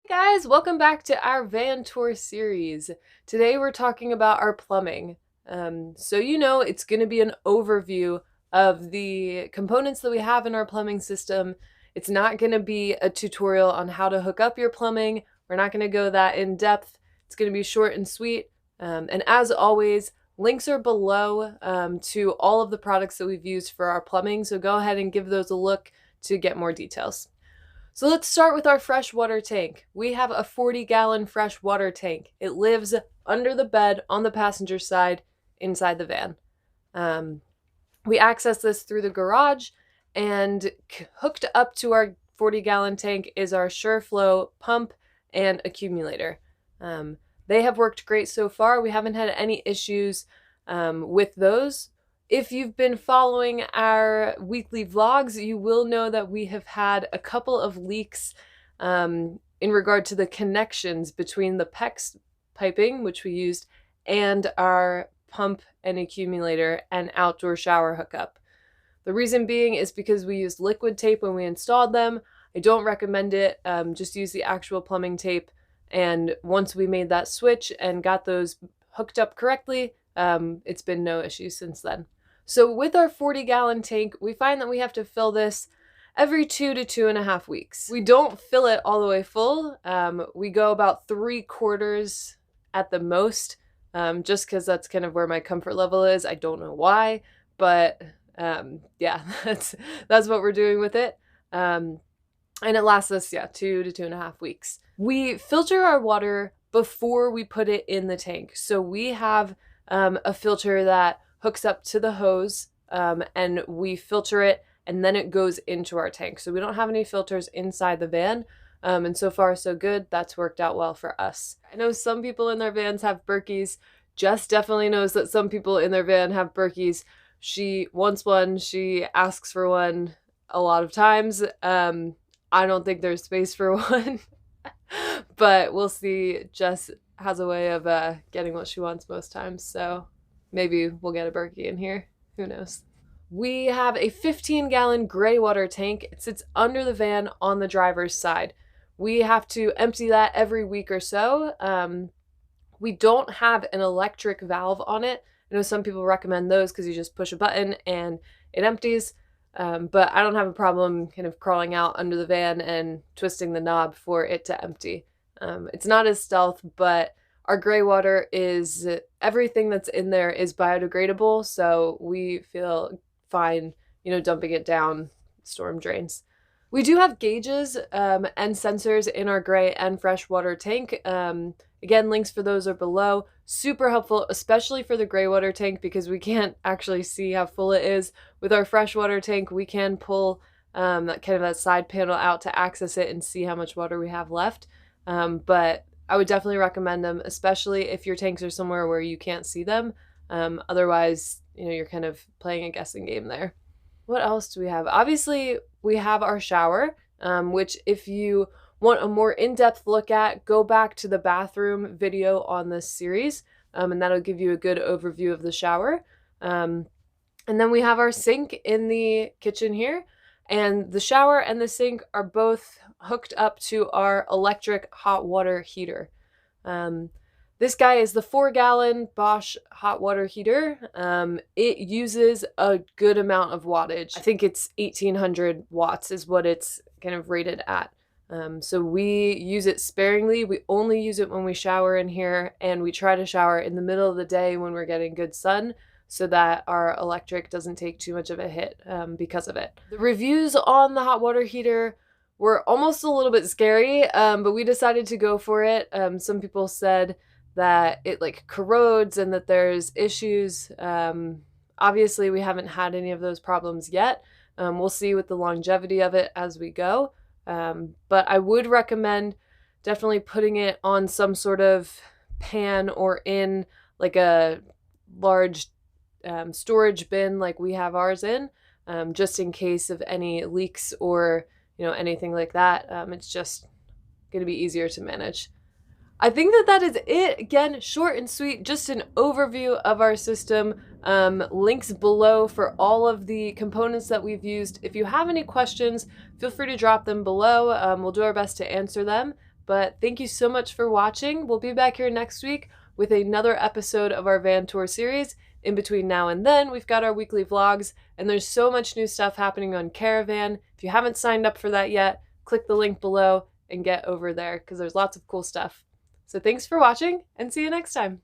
Guys, welcome back to our van tour series. Today we're talking about our plumbing. It's going to be an overview of the components that we have in our plumbing system. It's not going to be a tutorial on how to hook up your plumbing. We're not going to go that in depth. It's going to be short and sweet. And as always, links are below to all of the products that we've used for our plumbing. So go ahead and give those a look to get more details. So let's start with our freshwater tank. We have a 40-gallon freshwater tank. It lives under the bed on the passenger side inside the van. We access this through the garage, and hooked up to our 40-gallon tank is our SureFlow pump and accumulator. They have worked great so far. We haven't had any issues with those. If you've been following our weekly vlogs, you will know that we have had a couple of leaks in regard to the connections between the PEX piping, which we used, and our pump and accumulator and outdoor shower hookup. The reason being is because we used liquid tape when we installed them. I don't recommend it. Just use the actual plumbing tape. And once we made that switch and got those hooked up correctly, it's been no issue since then. So with our 40-gallon tank, we find that we have to fill this every 2 to 2.5 weeks. We don't fill it all the way full. We go about 3/4 at the most, just because that's kind of where my comfort level is. I don't know why, but yeah, that's what we're doing with it. And it lasts us, 2 to 2.5 weeks. We filter our water before we put it in the tank. So we have a filter that hooks up to the hose, and we filter it, and then it goes into our tank. So we don't have any filters inside the van, and so far so good. That's worked out well for us. I know some people in their vans have Berkeys. Jess definitely knows that some people in their van have Berkeys. She wants one. She asks for one a lot of times. I don't think there's space for one, but we'll see. Jess has a way of getting what she wants most times, so maybe we'll get a Berkey in here. Who knows? We have a 15-gallon gray water tank. It sits under the van on the driver's side. We have to empty that every week or so. We don't have an electric valve on it. I know some people recommend those because you just push a button and it empties. But I don't have a problem kind of crawling out under the van and twisting the knob for it to empty. It's not as stealth, but our gray water is, everything that's in there is biodegradable, so we feel fine, dumping it down storm drains. We do have gauges and sensors in our gray and freshwater tank. Again, links for those are below. Super helpful, especially for the gray water tank, because we can't actually see how full it is. With our freshwater tank, we can pull that side panel out to access it and see how much water we have left. But I would definitely recommend them, especially if your tanks are somewhere where you can't see them. Otherwise, you're kind of playing a guessing game there. What else do we have? Obviously, we have our shower, which if you want a more in-depth look at, go back to the bathroom video on this series, and that'll give you a good overview of the shower. And then we have our sink in the kitchen here, and the shower and the sink are both hooked up to our electric hot water heater. This guy is the 4-gallon Bosch hot water heater. It uses a good amount of wattage. I think it's 1800 watts is what it's kind of rated at. So we use it sparingly. We only use it when we shower in here, and we try to shower in the middle of the day when we're getting good sun, so that our electric doesn't take too much of a hit because of it. The reviews on the hot water heater were almost a little bit scary, but we decided to go for it. Some people said that it corrodes and that there's issues. Obviously, we haven't had any of those problems yet. We'll see with the longevity of it as we go. But I would recommend definitely putting it on some sort of pan or in a large storage bin like we have ours in, just in case of any leaks or anything like that. It's just going to be easier to manage. I think that is it. Again, short and sweet, just an overview of our system. Links below for all of the components that we've used. If you have any questions, feel free to drop them below. We'll do our best to answer them. But thank you so much for watching. We'll be back here next week with another episode of our van tour series. In between now and then, we've got our weekly vlogs, and there's so much new stuff happening on Caravan. If you haven't signed up for that yet, click the link below and get over there because there's lots of cool stuff. So thanks for watching, and see you next time.